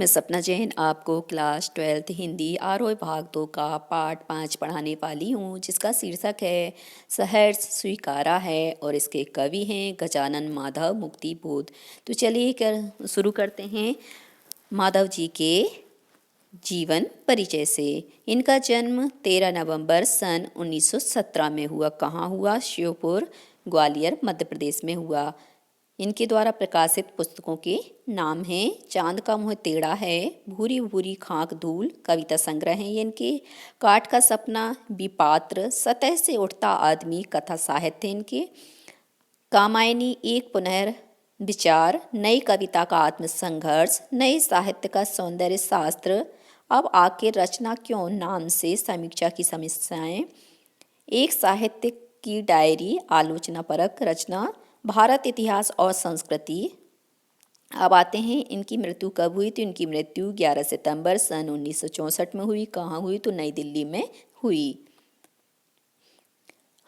मैं सपना जैन आपको क्लास 12th हिंदी आरोह भाग 2 का पाठ 5 पढ़ाने वाली हूँ, जिसका शीर्षक है सहर्ष स्वीकारा है और इसके कवि हैं गजानन माधव मुक्तिबोध। तो चलिए शुरू करते हैं माधव जी के जीवन परिचय से। इनका जन्म 13 नवंबर सन 1917 में हुआ। कहाँ हुआ? श्योपुर, ग्वालियर, मध्य प्रदेश में हुआ। इनके द्वारा प्रकाशित पुस्तकों के नाम हैं चांद का मुँह टेढ़ा है, भूरी भूरी खाक धूल, कविता संग्रह हैं ये इनके, काठ का सपना, विपात्र, सतह से उठता आदमी, कथा साहित्य इनके, कामायनी, एक पुनर्विचार, नई कविता का आत्मसंघर्ष, नए साहित्य का सौंदर्य शास्त्र, अब आखिर रचना क्यों नाम से समीक्षा की समस्याएं, एक साहित्य की डायरी, आलोचना परक रचना, भारत इतिहास और संस्कृति। अब आते हैं इनकी मृत्यु कब हुई। तो इनकी मृत्यु 11 सितंबर सन 1964 में हुई। कहाँ हुई? तो नई दिल्ली में हुई।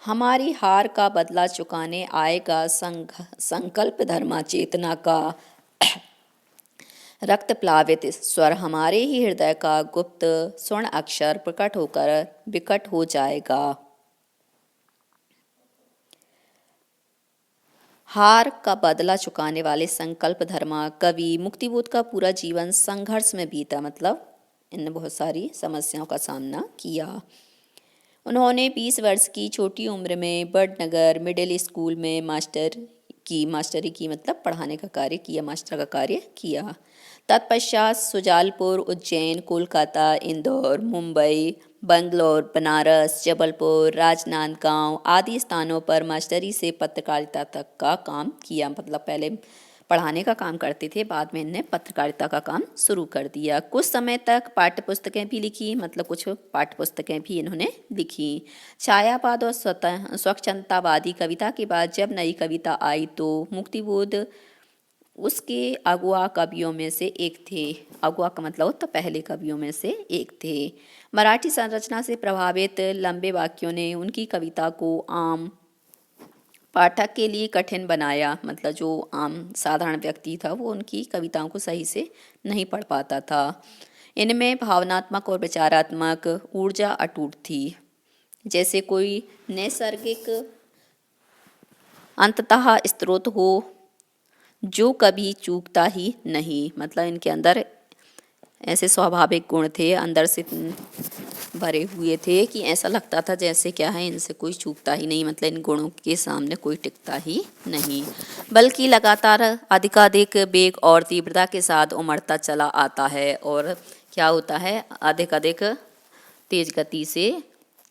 हमारी हार का बदला चुकाने आएगा संकल्प धर्मा चेतना का रक्त प्लावित स्वर, हमारे ही हृदय का गुप्त स्वर्ण अक्षर प्रकट होकर विकट हो जाएगा। हार का बदला चुकाने वाले संकल्प धर्मा कवि मुक्तिबोध का पूरा जीवन संघर्ष में बीता, मतलब इन्होंने बहुत सारी समस्याओं का सामना किया। उन्होंने 20 वर्ष की छोटी उम्र में बड़नगर मिडिल स्कूल में मास्टरी की मतलब पढ़ाने का कार्य किया, मास्टर का कार्य किया। तत्पश्चात सुजालपुर, उज्जैन, कोलकाता, इंदौर, मुंबई, बंगलौर, बनारस, जबलपुर, राजनांदगांव आदि स्थानों पर मास्टरी से पत्रकारिता तक का काम किया। मतलब पहले पढ़ाने का काम करते थे, बाद में इन्हें पत्रकारिता का काम शुरू कर दिया। कुछ समय तक पाठ्यपुस्तकें भी लिखी, मतलब कुछ पाठ्यपुस्तकें भी इन्होंने लिखी। छायावाद और स्वच्छंदतावादी कविता के बाद जब नई कविता आई तो मुक्तिबोध उसके अगुआ कवियों में से एक थे। अगुआ का मतलब तो पहले कवियों में से एक थे। मराठी संरचना से प्रभावित लंबे वाक्यों ने उनकी कविता को आम पाठक के लिए कठिन बनाया। मतलब जो आम साधारण व्यक्ति था वो उनकी कविताओं को सही से नहीं पढ़ पाता था। इनमें भावनात्मक और विचारात्मक ऊर्जा अटूट थी, जैसे कोई नैसर्गिक अंततः स्रोत हो जो कभी चूकता ही नहीं। मतलब इनके अंदर ऐसे स्वाभाविक गुण थे, अंदर से भरे हुए थे कि ऐसा लगता था जैसे क्या है इनसे कोई चूकता ही नहीं, मतलब इन गुणों के सामने कोई टिकता ही नहीं, बल्कि लगातार अधिकाधिक वेग और तीव्रता के साथ उमड़ता चला आता है। और क्या होता है, अधिक तेज गति से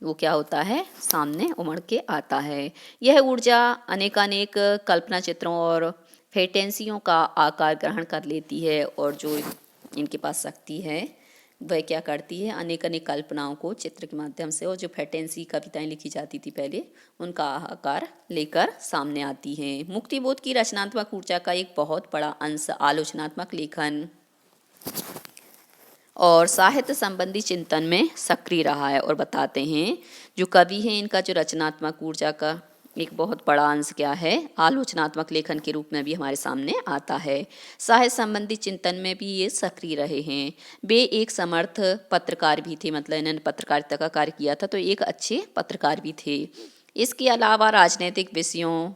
वो क्या होता है, सामने उमड़ के आता है। यह ऊर्जा अनेकानेक कल्पना चित्रों और फैंटेसियों का आकार ग्रहण कर लेती है, और जो इनके पास शक्ति है वह क्या करती है, अनेक कल्पनाओं को चित्र के माध्यम से, और जो फैंटेसी कविताएं लिखी जाती थी पहले उनका आकार लेकर सामने आती हैं। मुक्तिबोध की रचनात्मक ऊर्जा का एक बहुत बड़ा अंश आलोचनात्मक लेखन और साहित्य संबंधी चिंतन में सक्रिय रहा है। और बताते हैं जो कवि हैं इनका जो रचनात्मक ऊर्जा का एक बहुत बड़ा अंश क्या है, आलोचनात्मक लेखन के रूप में भी हमारे सामने आता है। साहित्य संबंधी चिंतन में भी ये सक्रिय रहे हैं। वे एक समर्थ पत्रकार भी थे, मतलब इन्होंने पत्रकारिता का कार्य किया था तो एक अच्छे पत्रकार भी थे। इसके अलावा राजनीतिक विषयों,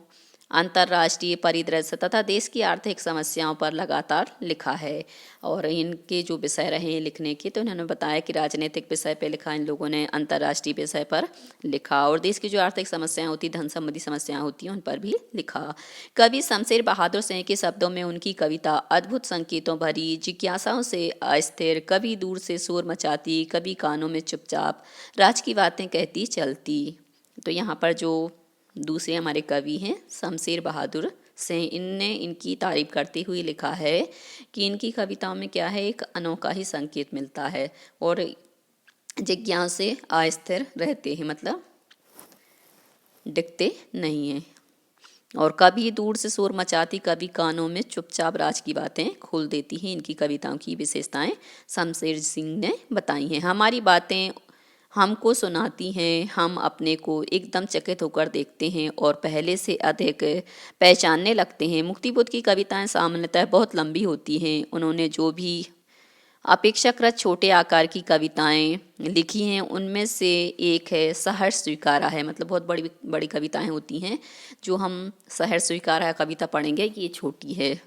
अंतर्राष्ट्रीय परिदृश्य तथा देश की आर्थिक समस्याओं पर लगातार लिखा है। और इनके जो विषय रहे लिखने के, तो इन्होंने बताया कि राजनीतिक विषय पर लिखा इन लोगों ने, अंतर्राष्ट्रीय विषय पर लिखा, और देश की जो आर्थिक समस्याएं होती, धन संबंधी समस्याएं होती हैं उन पर भी लिखा। कवि शमशेर बहादुर सिंह के शब्दों में उनकी कविता अद्भुत संकेतों भरी, जिज्ञासाओं से अस्थिर, कभी दूर से शोर मचाती, कभी कानों में चुपचाप राज की बातें कहती चलती। तो यहाँ पर जो दूसरे हमारे कवि हैं शमशेर बहादुर सिंह, इनने इनकी तारीफ करते हुए लिखा है कि इनकी कविताओं में क्या है, एक अनोखा ही संकेत मिलता है, और जिज्ञासा से अस्थिर रहते हैं, मतलब दिखते नहीं हैं, और कभी दूर से शोर मचाती, कभी कानों में चुपचाप राज की बातें खोल देती हैं। इनकी कविताओं की विशेषताएं शमशेर सिंह ने बताई हैं। हमारी बातें हमको सुनाती हैं, हम अपने को एकदम चकित होकर देखते हैं और पहले से अधिक पहचानने लगते हैं। मुक्तिबोध की कविताएं सामान्यतः बहुत लंबी होती हैं। उन्होंने जो भी अपेक्षाकृत छोटे आकार की कविताएं लिखी हैं। उनमें से एक है सहर्ष स्वीकारा है, मतलब बहुत बड़ी बड़ी कविताएं होती हैं जो हम सहर्ष स्वीकारा कविता पढ़ेंगे कि ये छोटी है।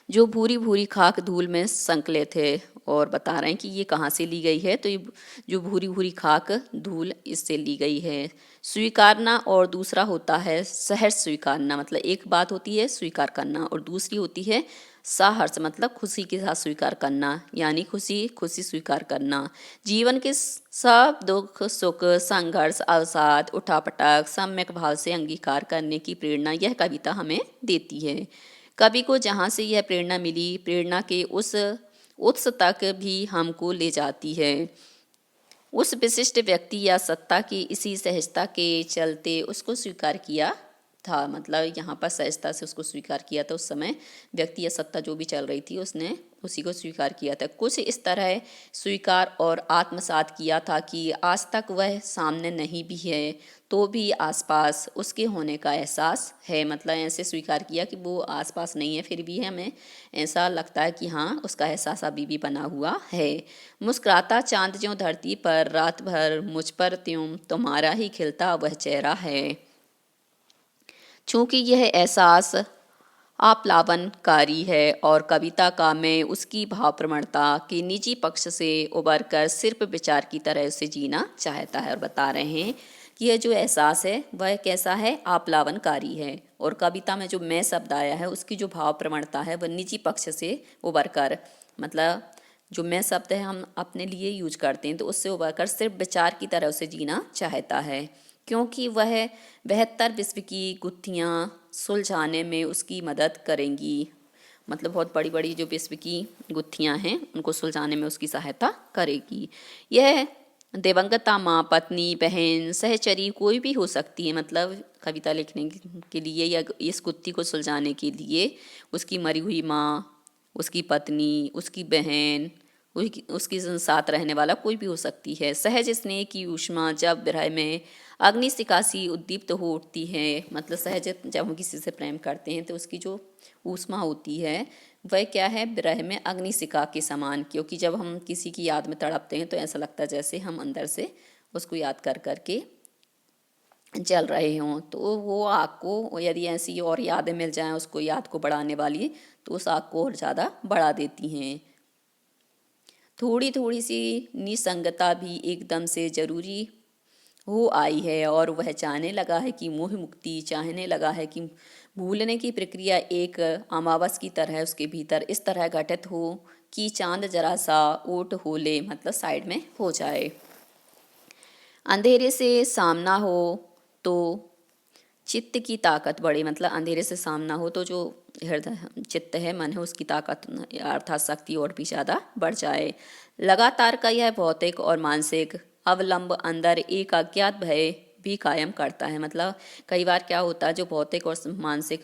जो भूरी भूरी खाक धूल में संकलित है, और बता रहे हैं कि ये कहाँ से ली गई है, तो ये जो भूरी भूरी खाक धूल इससे ली गई है। स्वीकारना और दूसरा होता है सहर्ष स्वीकारना, मतलब एक बात होती है स्वीकार करना और दूसरी होती है सहर्ष, मतलब खुशी के साथ स्वीकार करना, यानी खुशी खुशी स्वीकार करना। जीवन के सब दुख सुख संघर्ष अवसाद उठापटक सम्यक भाव से अंगीकार करने की प्रेरणा यह कविता हमें देती है। कवि को जहाँ से यह प्रेरणा मिली, प्रेरणा के उस उत्स तक भी हमको ले जाती है। उस विशिष्ट व्यक्ति या सत्ता की इसी सहजता के चलते उसको स्वीकार किया था, मतलब यहाँ पर सहजता से उसको स्वीकार किया था। उस समय व्यक्ति या सत्ता जो भी चल रही थी उसने उसी को स्वीकार किया था। कुछ इस तरह स्वीकार और आत्मसात किया था कि आज तक वह सामने नहीं भी है तो भी आसपास उसके होने का एहसास है, मतलब ऐसे स्वीकार किया कि वो आसपास नहीं है फिर भी हमें ऐसा लगता है कि हाँ उसका एहसास अभी भी बना हुआ है। मुस्कुराता चांद ज्यों धरती पर रात भर मुझ पर त्यों तुम्हारा ही खिलता वह चेहरा है। चूँकि यह एहसास आप्लावनकारी है और कविता का मैं उसकी भाव प्रवणता के निजी पक्ष से उबरकर सिर्फ विचार की तरह उसे जीना चाहता है, और बता रहे हैं कि यह जो एहसास है वह कैसा है, आप्लावनकारी है। और कविता में जो मैं शब्द आया है उसकी जो भाव प्रवणता है वह निजी पक्ष से उबरकर, मतलब जो मैं शब्द है हम अपने लिए यूज करते हैं तो उससे उबरकर सिर्फ विचार की तरह उसे जीना चाहता है, क्योंकि वह बेहतर विश्व की गुत्थियाँ सुलझाने में उसकी मदद करेंगी, मतलब बहुत बड़ी बड़ी जो विश्व की गुत्थियाँ हैं उनको सुलझाने में उसकी सहायता करेगी। यह दिवंगता माँ पत्नी बहन सहचरी कोई भी हो सकती है, मतलब कविता लिखने के लिए या इस गुत्थी को सुलझाने के लिए उसकी मरी हुई माँ, उसकी पत्नी, उसकी बहन, उसकी साथ रहने वाला कोई भी हो सकती है। सहज स्नेह की ऊष्मा जब विरह में अग्निशिखा सी उद्दीप्त हो उठती है, मतलब सहज जब हम किसी से प्रेम करते हैं तो उसकी जो ऊष्मा होती है वह क्या है, विरह में अग्निशिखा के समान, क्योंकि जब हम किसी की याद में तड़पते हैं तो ऐसा लगता है जैसे हम अंदर से उसको याद कर करके जल रहे हों। तो वो आग को यदि ऐसी और यादें मिल जाएं उसको याद को बढ़ाने वाली, तो उस आग को और ज़्यादा बढ़ा देती हैं। थोड़ी थोड़ी सी निसंगता भी एकदम से जरूरी हो आई है और वह चाहने लगा है कि मोह मुक्ति, चाहने लगा है कि भूलने की प्रक्रिया एक अमावस की तरह उसके भीतर इस तरह घटित हो कि चांद जरा सा ओट हो ले, मतलब साइड में हो जाए। अंधेरे से सामना हो तो चित्त की ताकत बढ़े, मतलब अंधेरे से सामना हो तो जो हृदय चित्त है मन है उसकी ताकत अर्थात शक्ति और भी ज़्यादा बढ़ जाए। लगातार का यह भौतिक और मानसिक अवलंब अंदर एक अज्ञात भय भी कायम करता है, मतलब कई बार क्या होता है जो भौतिक और मानसिक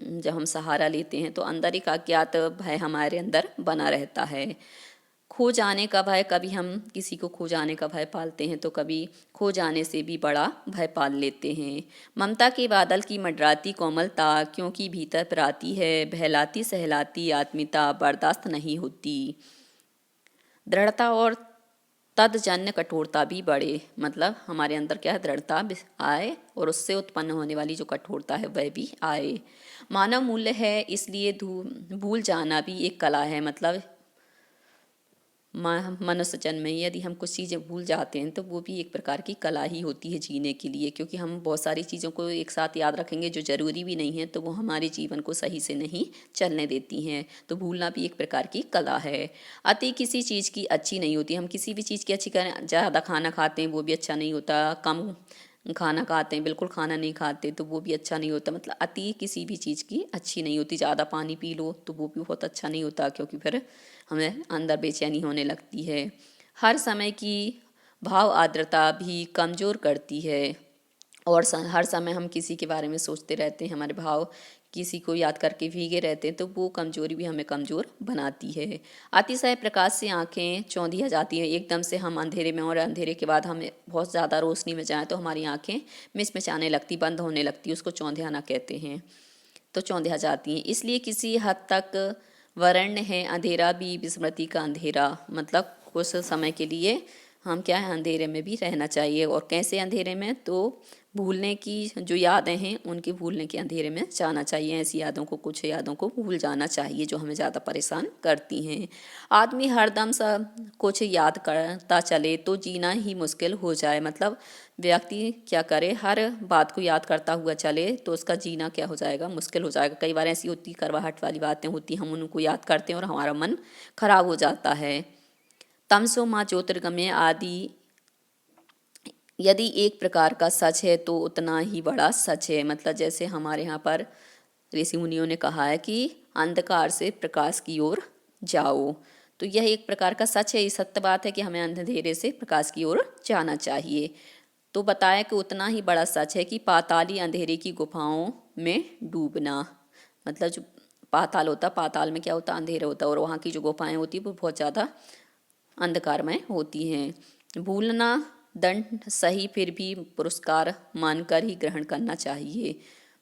जब हम सहारा लेते हैं तो अंदर एक अज्ञात भय हमारे अंदर बना रहता है। खो जाने का भय, कभी हम किसी को खो जाने का भय पालते हैं तो कभी खो जाने से भी बड़ा भय पाल लेते हैं। ममता के बादल की मंडराती कोमलता क्योंकि भीतर पराती है, बहलाती सहलाती आत्मीयता बर्दाश्त नहीं होती। दृढ़ता और तदजन्य कठोरता भी बढ़े, मतलब हमारे अंदर क्या है, दृढ़ता आए और उससे उत्पन्न होने वाली जो कठोरता है वह भी आए। मानव मूल्य है इसलिए भूल जाना भी एक कला है, मतलब मनुष्य जन्म में यदि हम कुछ चीज़ें भूल जाते हैं तो वो भी एक प्रकार की कला ही होती है जीने के लिए, क्योंकि हम बहुत सारी चीज़ों को एक साथ याद रखेंगे जो ज़रूरी भी नहीं है तो वो हमारे जीवन को सही से नहीं चलने देती हैं। तो भूलना भी एक प्रकार की कला है। अति किसी चीज़ की अच्छी नहीं होती, हम किसी भी चीज़ की अच्छी करें, ज़्यादा खाना खाते हैं वो भी अच्छा नहीं होता, कम खाना खाते हैं बिल्कुल खाना नहीं खाते तो वो भी अच्छा नहीं होता, मतलब अति किसी भी चीज़ की अच्छी नहीं होती। ज़्यादा पानी पी लो तो वो भी बहुत अच्छा नहीं होता, क्योंकि फिर हमें अंदर बेचैनी होने लगती है। हर समय की भाव आर्द्रता भी कमज़ोर करती है और हर समय हम किसी के बारे में सोचते रहते हैं, हमारे भाव किसी को याद करके भीगे रहते हैं तो वो कमजोरी भी हमें कमज़ोर बनाती है। अतिशय प्रकाश से आंखें चौंधिया जाती हैं, एकदम से हम अंधेरे में और अंधेरे के बाद हमें बहुत ज़्यादा रोशनी में जाएं तो हमारी आंखें मिचमिचाने लगती, बंद होने लगती, उसको चौंधियाना कहते हैं, तो चौंधिया जाती हैं। इसलिए किसी हद तक वरण्य है अंधेरा भी विस्मृति का अंधेरा, मतलब कुछ समय के लिए हम क्या है अंधेरे में भी रहना चाहिए। और कैसे अंधेरे में, तो भूलने की जो यादें हैं उनके भूलने के अंधेरे में जाना चाहिए। ऐसी यादों को, कुछ यादों को भूल जाना चाहिए जो हमें ज़्यादा परेशान करती हैं। आदमी हरदम सब कुछ याद करता चले तो जीना ही मुश्किल हो जाए, मतलब व्यक्ति क्या करे, हर बात को याद करता हुआ चले तो उसका जीना क्या हो जाएगा, मुश्किल हो जाएगा। कई बार ऐसी होती करवाहट वाली बातें होती, हम उनको याद करते हैं और हमारा मन खराब हो जाता है। तमसो माँ ज्योतिर्गमय आदि यदि एक प्रकार का सच है तो उतना ही बड़ा सच है। मतलब जैसे हमारे यहाँ पर ऋषि मुनियों ने कहा है कि अंधकार से प्रकाश की ओर जाओ, तो यह एक प्रकार का सच है। ये सत्य बात है कि हमें अंधेरे से प्रकाश की ओर जाना चाहिए। तो बताया कि उतना ही बड़ा सच है कि पाताली अंधेरे की गुफाओं में डूबना, मतलब जो पाताल होता, पाताल में क्या होता, अंधेरा होता, और वहाँ की जो गुफाएं होती वो बहुत ज़्यादा अंधकारमय होती हैं। भूलना दंड सही, फिर भी पुरस्कार मानकर ही ग्रहण करना चाहिए।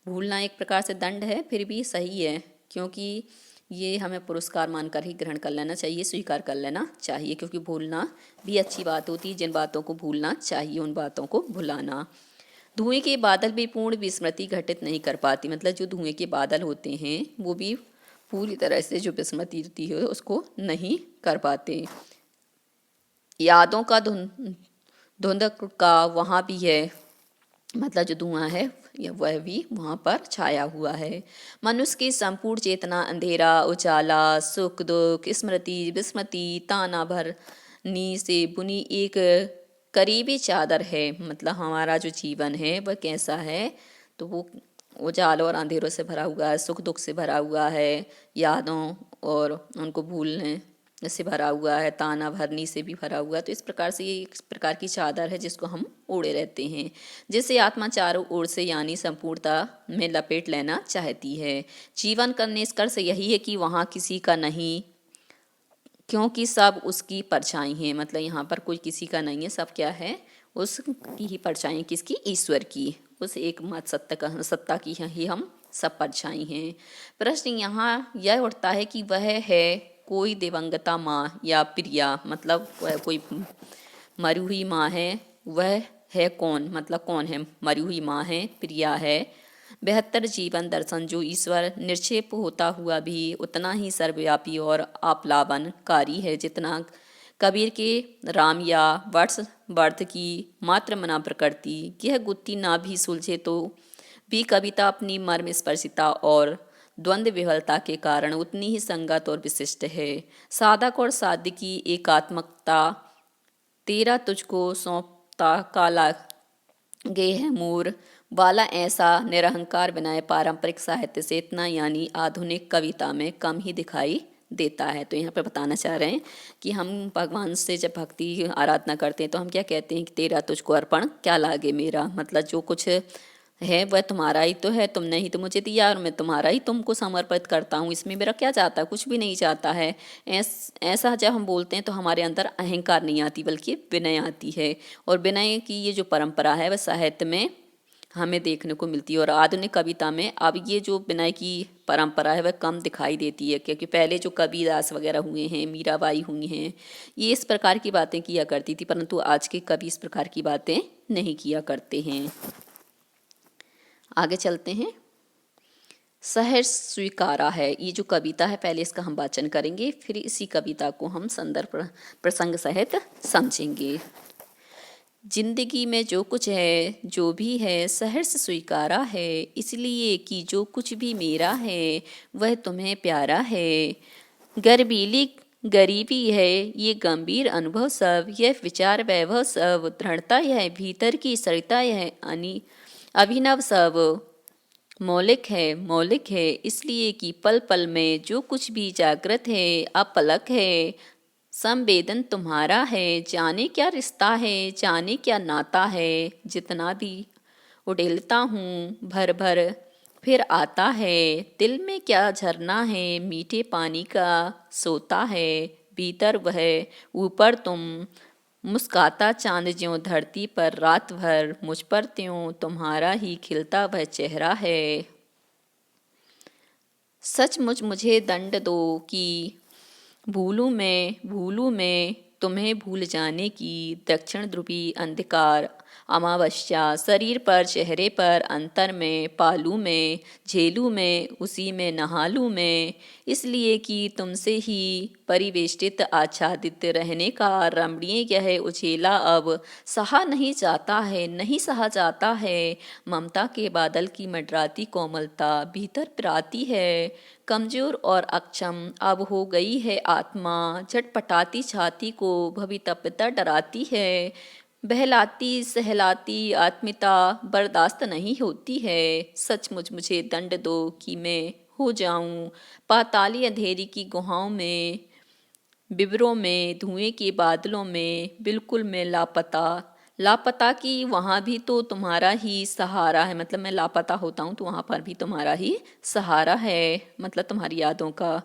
भूलना एक प्रकार से दंड है, फिर भी सही है, क्योंकि ये हमें पुरस्कार मानकर ही ग्रहण कर लेना चाहिए, स्वीकार कर लेना चाहिए, क्योंकि भूलना भी अच्छी बात होती है। जिन बातों को भूलना चाहिए उन बातों को भुलाना। धुएं के बादल भी पूर्ण विस्मृति घटित नहीं कर पाती, मतलब जो धुएं के बादल होते हैं वो भी पूरी तरह से जो विस्मृति होती है उसको नहीं कर पाते। यादों का धुंध का वहाँ भी है, मतलब जो धुआं है वह भी वहाँ पर छाया हुआ है। मनुष्य की संपूर्ण चेतना अंधेरा उजाला सुख दुख स्मृति विस्मृति ताना भरनी से बुनी एक करीबी चादर है। मतलब हमारा जो जीवन है वह कैसा है, तो वो उजालों और अंधेरों से भरा हुआ है, सुख दुख से भरा हुआ है, यादों और उनको भूलने से भरा हुआ है, ताना भरनी से भी भरा हुआ है। तो इस प्रकार से ये एक प्रकार की चादर है जिसको हम ओढ़े रहते हैं, जिसे आत्मा चारों ओर से यानी संपूर्णता में लपेट लेना चाहती है। जीवन का निष्कर्ष यही है कि वहाँ किसी का नहीं, क्योंकि सब उसकी परछाई है। मतलब यहाँ पर कोई किसी का नहीं है, सब क्या है, उसकी ही परछाई। किसकी? ईश्वर की, उस एकमात्र सत्ता की ही हम सब परछाई हैं। प्रश्न यहाँ यह उठता है कि वह है कोई दिवंगता माँ या प्रिया, मतलब वह कोई मरी हुई माँ है, वह है कौन, मतलब कौन है, मरी हुई माँ है, प्रिया है। बेहतर जीवन दर्शन जो ईश्वर निक्षेप होता हुआ भी उतना ही सर्वव्यापी और आप्लावनकारी है जितना कबीर के राम या वर्ष वर्थ की मात्र मना प्रकृति। यह गुत्थी ना भी सुलझे तो भी कविता अपनी मर्म स्पर्शिता और द्वंद्व विहलता के कारण उतनी ही संगत और विशिष्ट है। साधक और साध्य की एकात्मकता तेरा तुझको सौंपता काला गे है मोर वाला ऐसा निरहंकार विनय पारंपरिक साहित्य से इतना यानी आधुनिक कविता में कम ही दिखाई देता है। तो यहाँ पे बताना चाह रहे हैं कि हम भगवान से जब भक्ति आराधना करते हैं तो हम क्या कहते हैं कि तेरा तुझको अर्पण क्या लागे मेरा, मतलब जो कुछ है वह तुम्हारा ही तो है, तुमने ही तो मुझे दिया और मैं तुम्हारा ही तुमको समर्पित करता हूँ, इसमें मेरा क्या जाता है, कुछ भी नहीं जाता है। ऐसा जब हम बोलते हैं तो हमारे अंदर अहंकार नहीं आती बल्कि विनय आती है। और विनय की ये जो परंपरा है वह साहित्य में हमें देखने को मिलती है। और आधुनिक कविता में अब ये जो विनय की परंपरा है वह कम दिखाई देती है, क्योंकि पहले जो कबीरदास वगैरह हुए हैं, मीराबाई हुई हैं, ये इस प्रकार की बातें किया करती थी, परंतु आज के कवि इस प्रकार की बातें नहीं किया करते हैं। आगे चलते हैं। सहर्ष स्वीकारा है, ये जो कविता है पहले इसका हम वाचन करेंगे, फिर इसी कविता को हम संदर्भ प्रसंग सहित समझेंगे। जिंदगी में जो कुछ है जो भी है सहर्ष स्वीकारा है, इसलिए कि जो कुछ भी मेरा है वह तुम्हें प्यारा है। गर्बीली गरीबी है ये गंभीर अनुभव सब, यह विचार वैभव सब, दृढ़ता यह भीतर की सरिता यह अभिनव सब। मौलिक है इसलिए कि पल पल में जो कुछ भी जागृत है अपलक है। संवेदन तुम्हारा है, जाने क्या रिश्ता है, जाने क्या नाता है। जितना भी उड़ेलता हूँ भर भर फिर आता है, दिल में क्या झरना है मीठे पानी का सोता है। भीतर वह ऊपर तुम, मुस्काता चांद ज्यों धरती पर रात भर, मुझ पर त्यों तुम्हारा ही खिलता वह चेहरा है। सचमुच मुझे दंड दो कि भूलूं मैं तुम्हें भूल जाने की। दक्षिण ध्रुवी अंधकार अमावस्या शरीर पर चेहरे पर अंतर में पालू में झेलू में उसी में नहालू में, इसलिए कि तुमसे ही परिवेष्टित आच्छादित रहने का रमणीय यह उछेला अब सहा नहीं जाता है, नहीं सहा जाता है। ममता के बादल की मंडराती कोमलता भीतर पिराती है, कमजोर और अक्षम अब हो गई है आत्मा। झटपटाती छाती को भवितव्यता डराती है, बहलाती सहलाती आत्मीयता बर्दाश्त नहीं होती है। सचमुच मुझे दंड दो कि मैं हो जाऊं पाताली अंधेरी की गुहाओं में, बिबरों में धुएं के बादलों में, बिल्कुल मैं लापता। लापता कि वहाँ भी तो तुम्हारा ही सहारा है, मतलब मैं लापता होता हूँ तो वहाँ पर भी तुम्हारा ही सहारा है, मतलब तुम्हारी यादों का।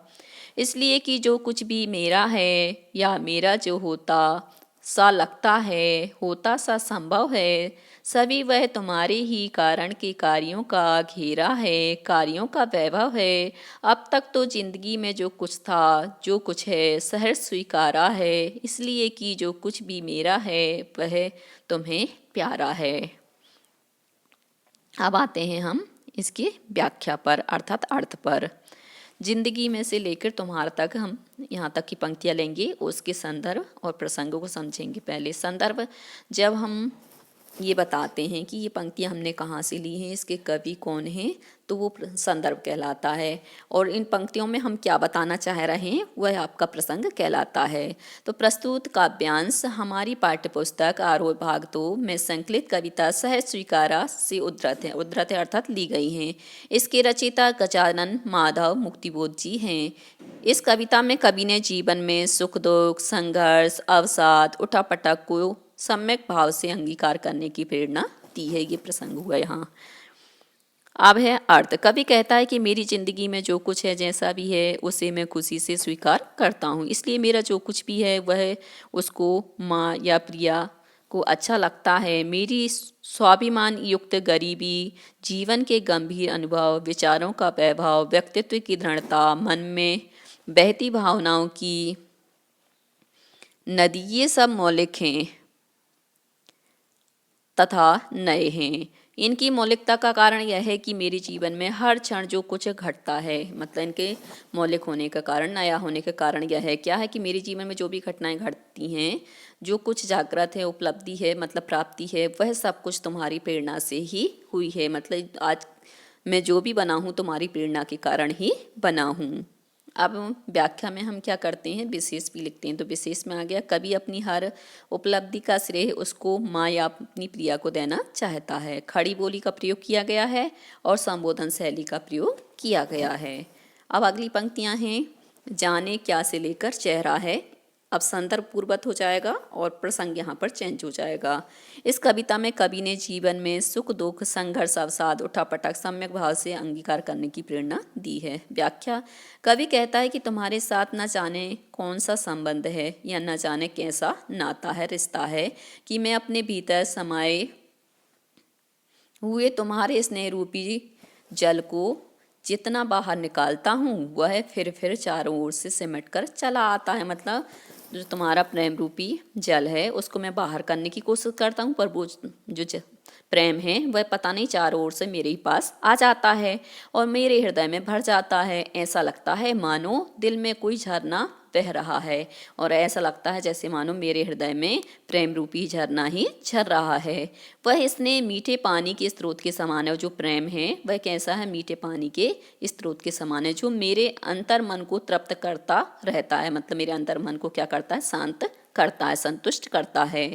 इसलिए कि जो कुछ भी मेरा है या मेरा जो होता सा लगता है, होता सा संभव है, सभी वह तुम्हारे ही कारण के कार्यों का घेरा है, कार्यों का वैभव है। अब तक तो जिंदगी में जो कुछ था जो कुछ है सहर्ष स्वीकारा है, इसलिए कि जो कुछ भी मेरा है वह तुम्हें प्यारा है। अब आते हैं हम इसकी व्याख्या पर अर्थात अर्थ पर। जिंदगी में से लेकर तुम्हारा तक हम यहाँ तक की पंक्तियाँ लेंगे, उसके संदर्भ और प्रसंगों को समझेंगे। पहले संदर्भ, जब हम ये बताते हैं कि ये पंक्तियाँ हमने कहाँ से ली हैं, इसके कवि कौन हैं, तो वो संदर्भ कहलाता है। और इन पंक्तियों में हम क्या बताना चाह रहे हैं वह आपका प्रसंग कहलाता है। तो प्रस्तुत काव्यांश हमारी पाठ्यपुस्तक आरोह भाग 2 में संकलित कविता सहज स्वीकारा से उद्धृत है अर्थात ली गई हैं। इसके रचयिता गजानन माधव मुक्तिबोध जी हैं। इस कविता में कवि ने जीवन में सुख दुख संघर्ष अवसाद उठापटक को सम्यक भाव से अंगीकार करने की प्रेरणा दी है। ये प्रसंग हुआ यहाँ। अब है अर्थ। कवि कहता है कि मेरी जिंदगी में जो कुछ है जैसा भी है उसे मैं खुशी से स्वीकार करता हूँ, इसलिए मेरा जो कुछ भी है वह उसको माँ या प्रिया को अच्छा लगता है। मेरी स्वाभिमान युक्त गरीबी, जीवन के गंभीर अनुभव, विचारों का वैभव, व्यक्तित्व की दृढ़ता, मन में बहती भावनाओं की नदी, ये सब मौलिक हैं तथा नए हैं। इनकी मौलिकता का कारण यह है कि मेरे जीवन में हर क्षण जो कुछ घटता है, मतलब इनके मौलिक होने का कारण, नया होने का कारण यह है क्या है कि मेरे जीवन में जो भी घटनाएं घटती हैं, जो कुछ जागृत है, उपलब्धि है, मतलब प्राप्ति है, वह सब कुछ तुम्हारी प्रेरणा से ही हुई है। मतलब आज मैं जो भी बना हूँ तुम्हारी प्रेरणा के कारण ही बना हूँ। अब व्याख्या में हम क्या करते हैं, विशेष भी लिखते हैं। तो विशेष में आ गया कवि अपनी हर उपलब्धि का श्रेय उसको माँ या अपनी प्रिया को देना चाहता है। खड़ी बोली का प्रयोग किया गया है और संबोधन शैली का प्रयोग किया गया है। अब अगली पंक्तियाँ हैं, जाने क्या से लेकर चेहरा है। अब संदर्भ पूर्वत हो जाएगा और प्रसंग यहाँ पर चेंज हो जाएगा। इस कविता में कवि ने जीवन में सुख दुख संघर्ष अवसाद उठापटक सम्यक भाव से अंगीकार करने की प्रेरणा दी है। व्याख्या, कवि कहता है कि तुम्हारे साथ न जाने कौन सा संबंध है या न जाने कैसा नाता है, रिश्ता है, कि मैं अपने भीतर समाये हुए तुम्हारे स्नेह रूपी जल को जितना बाहर निकालता हूँ वह फिर चारों ओर से सिमट कर चला आता है। मतलब जो तुम्हारा प्रेम रूपी जल है उसको मैं बाहर करने की कोशिश करता हूँ, पर वो जो प्रेम है वह पता नहीं चारों ओर से मेरे ही पास आ जाता है और मेरे हृदय में भर जाता है। ऐसा लगता है मानो दिल में कोई झरना बह रहा है और ऐसा लगता है जैसे मानो मेरे हृदय में प्रेम रूपी झरना ही झर रहा है। वह इसने मीठे पानी के स्रोत के समान है। जो प्रेम है वह कैसा है, मीठे पानी के स्रोत के समान है, जो मेरे अंतर मन को तृप्त करता रहता है। मतलब मेरे अंतर मन को क्या करता है, शांत करता है, संतुष्ट करता है।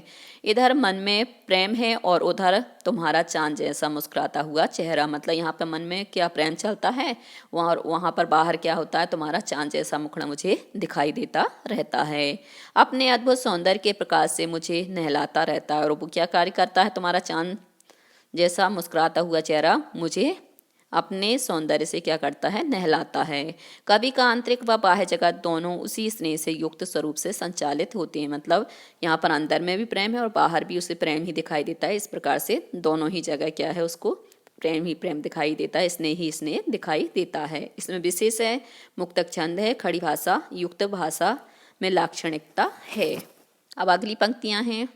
इधर मन में प्रेम है और उधर तुम्हारा चांद जैसा मुस्कुराता हुआ चेहरा। मतलब यहाँ पर मन में क्या प्रेम चलता है, वहाँ पर बाहर क्या होता है, तुम्हारा चांद जैसा मुखड़ा मुझे दिखाई देता रहता है। अपने अद्भुत सौंदर्य के प्रकाश से मुझे नहलाता रहता है। और वो क्या कार्य करता है, तुम्हारा चांद जैसा मुस्कुराता हुआ चेहरा मुझे अपने सौंदर्य से क्या करता है, नहलाता है। कवि का आंतरिक व बाह्य जगत दोनों उसी स्नेह से युक्त स्वरूप से संचालित होते हैं। मतलब यहाँ पर अंदर में भी प्रेम है और बाहर भी उसे प्रेम ही दिखाई देता है। इस प्रकार से दोनों ही जगह क्या है, उसको प्रेम ही प्रेम दिखाई देता है, स्नेह ही स्नेह दिखाई देता है। इसमें विशेष है, मुक्तक छंद है, खड़ी भाषा, युक्त भाषा में लाक्षणिकता है। अब अगली पंक्तियां हैं,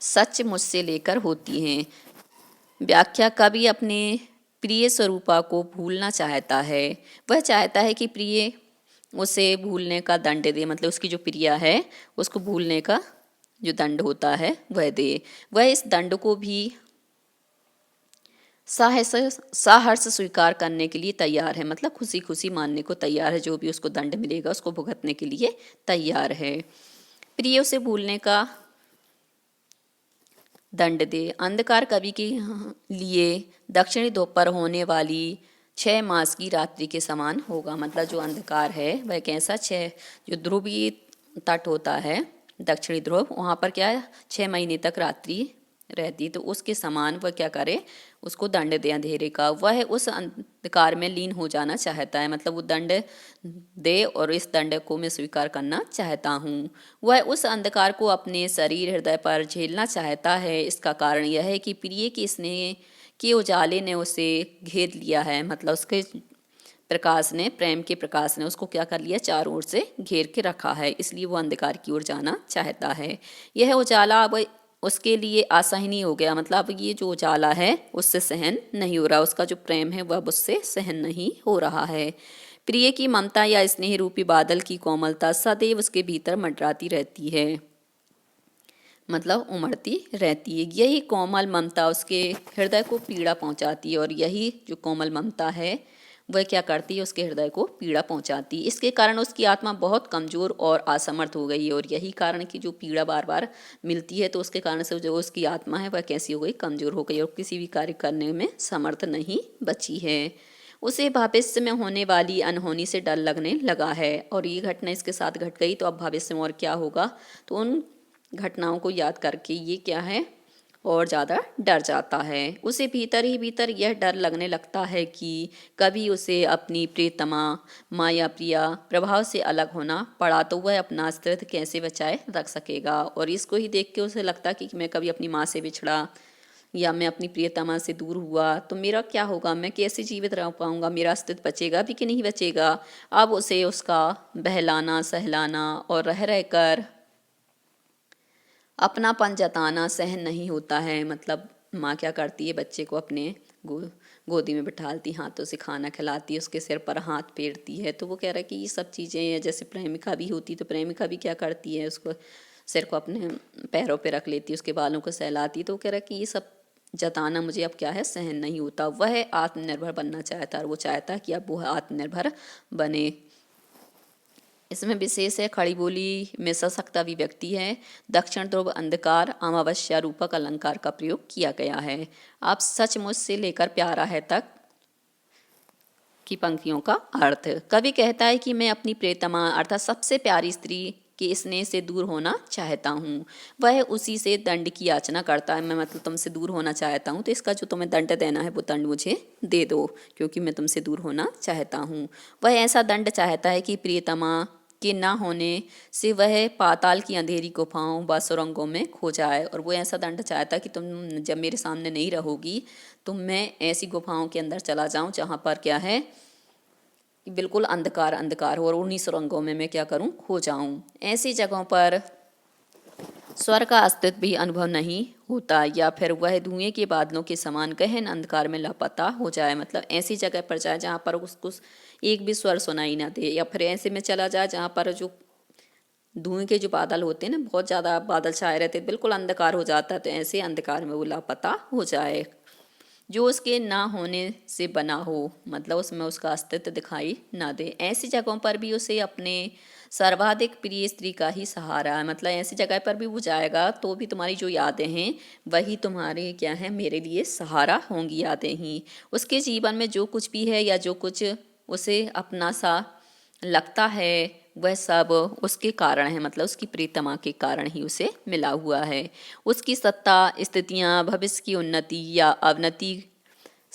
सच मुझसे लेकर होती हैं। व्याख्या, कवि अपने प्रिय स्वरूपा को भूलना चाहता है। वह चाहता है कि प्रिय उसे भूलने का दंड दे, मतलब उसकी जो प्रिया है उसको भूलने का जो दंड होता है वह दे। वह इस दंड को भी साहर्ष स्वीकार करने के लिए तैयार है, मतलब खुशी खुशी मानने को तैयार है, जो भी उसको दंड मिलेगा उसको भुगतने के लिए तैयार है। प्रिय उसे भूलने का दंड दे। अंधकार कवि के लिए दक्षिणी ध्रुव पर होने वाली 6 मास की रात्रि के समान होगा। मतलब जो अंधकार है वह कैसा, 6 जो ध्रुवीय तट होता है दक्षिणी ध्रुव, वहाँ पर क्या है 6 महीने तक रात्रि रहती, तो उसके समान वह क्या करे, उसको दंड दे अंधेरे का। वह उस अंधकार में लीन हो जाना चाहता है, मतलब वो दंड दे और इस दंड को मैं स्वीकार करना चाहता हूँ। वह उस अंधकार को अपने शरीर हृदय पर झेलना चाहता है। इसका कारण यह है कि प्रिय के स्नेह के उजाले ने उसे घेर लिया है, मतलब उसके प्रकाश ने, प्रेम के प्रकाश ने उसको क्या कर लिया, चारों ओर से घेर के रखा है, इसलिए वो अंधकार की ओर जाना चाहता है। यह उजाला अब उसके लिए असहनीय हो गया, मतलब ये जो उजाला है उससे सहन नहीं हो रहा, उसका जो प्रेम है वह उससे सहन नहीं हो रहा है। प्रिय की ममता या स्नेह रूपी बादल की कोमलता सदैव उसके भीतर मंडराती रहती है, मतलब उमड़ती रहती है। यही कोमल ममता उसके हृदय को पीड़ा पहुंचाती है, और यही जो कोमल ममता है वह क्या करती है, उसके हृदय को पीड़ा पहुंचाती है। इसके कारण उसकी आत्मा बहुत कमज़ोर और असमर्थ हो गई है, और यही कारण कि जो पीड़ा बार बार मिलती है तो उसके कारण से जो उसकी आत्मा है वह कैसी हो गई, कमज़ोर हो गई, और किसी भी कार्य करने में समर्थ नहीं बची है। उसे भविष्य में होने वाली अनहोनी से डर लगने लगा है, और ये घटना इसके साथ घट गई तो अब भविष्य में और क्या होगा, तो उन घटनाओं को याद करके ये क्या है, और ज़्यादा डर जाता है। उसे भीतर ही भीतर यह डर लगने लगता है कि कभी उसे अपनी प्रियतमा माया प्रिया प्रभाव से अलग होना पड़ा तो वह अपना अस्तित्व कैसे बचाए रख सकेगा। और इसको ही देख के उसे लगता कि मैं कभी अपनी माँ से बिछड़ा या मैं अपनी प्रियतमा से दूर हुआ तो मेरा क्या होगा, मैं कैसे जीवित रह पाऊंगा, मेरा अस्तित्व बचेगा भी कि नहीं बचेगा। अब उसे उसका बहलाना सहलाना और रह रहकर अपनापन जताना सहन नहीं होता है। मतलब माँ क्या करती है, बच्चे को अपने गोदी में बिठालती, हाथों से खाना खिलाती, उसके सिर पर हाथ फेरती है, तो वो कह रहा है कि ये सब चीज़ें, जैसे प्रेमिका भी होती तो प्रेमिका भी क्या करती है, उसको सिर को अपने पैरों पे रख लेती, उसके बालों को सहलाती, तो वो कह रहा है कि ये सब जताना मुझे अब क्या है, सहन नहीं होता। वह आत्मनिर्भर बनना चाहता है, और वो चाहता है कि अब वो आत्मनिर्भर बने। इसमें विशेष है, खड़ी बोली में सशक्त अभिव्यक्ति है। दक्षिण ध्रुव अंधकार अमावस्या रूपक अलंकार का प्रयोग किया गया है। आप सचमुच से लेकर प्यारा है तक की पंक्तियों का अर्थ, कवि कहता है कि मैं अपनी प्रियतमा अर्थात सबसे प्यारी स्त्री के स्नेह से दूर होना चाहता हूँ। वह उसी से दंड की याचना करता है, मैं मतलब तुमसे दूर होना चाहता हूँ, तो इसका जो तुम्हें दंड देना है वो दंड मुझे दे दो, क्योंकि मैं तुमसे दूर होना चाहता हूँ। वह ऐसा दंड चाहता है कि प्रियतमा के ना होने से वह पाताल की अंधेरी गुफाओं व सुरंगों में खो जाए, और वो ऐसा दंड चाहता है कि तुम जब मेरे सामने नहीं रहोगी तो मैं ऐसी गुफाओं के अंदर चला जाऊं जहां पर क्या है कि बिल्कुल अंधकार अंधकार हो, और उन्हीं सुरंगों में मैं क्या करूं, खो जाऊं। ऐसी जगहों पर स्वर का अस्तित्व भी अनुभव नहीं होता, या फिर वह धुएं के बादलों के समान गहन अंधकार में लापता हो जाए। मतलब ऐसी जगह पर जाए जहाँ पर उसको एक भी स्वर सुनाई ना दे, या फिर ऐसे में चला जाए जहाँ पर जो धुएं के जो बादल होते हैं ना, बहुत ज़्यादा बादल छाए रहते, बिल्कुल अंधकार हो जाता है, तो ऐसे अंधकार में वो लापता हो जाए। जो उसके ना होने से बना हो, मतलब उसमें उसका अस्तित्व दिखाई ना दे। ऐसी जगहों पर भी उसे अपने सर्वाधिक प्रिय स्त्री का ही सहारा है, मतलब ऐसी जगह पर भी वो जाएगा तो भी तुम्हारी जो यादें हैं वही तुम्हारे क्या है, मेरे लिए सहारा होंगी यादें ही। उसके जीवन में जो कुछ भी है या जो कुछ उसे अपना सा लगता है वह सब उसके कारण है, मतलब उसकी प्रीतमा के कारण ही उसे मिला हुआ है। उसकी सत्ता, स्थितियाँ, भविष्य की उन्नति या अवनति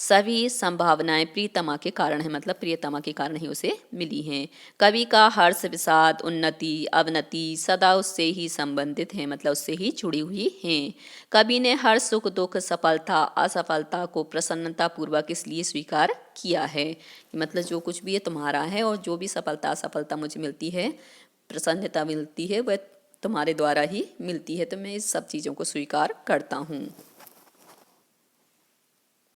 सभी संभावनाएं प्रियतमा के कारण है, मतलब प्रियतमा के कारण ही उसे मिली हैं। कवि का हर्ष, विषाद, उन्नति, अवनति सदा उससे ही संबंधित हैं, मतलब उससे ही जुड़ी हुई हैं। कवि ने हर सुख दुख, सफलता असफलता को प्रसन्नता पूर्वक इसलिए स्वीकार किया है कि मतलब जो कुछ भी है तुम्हारा है, और जो भी सफलता असफलता मुझे मिलती है, प्रसन्नता मिलती है, वह तुम्हारे द्वारा ही मिलती है, तो मैं इस सब चीज़ों को स्वीकार करता हूँ।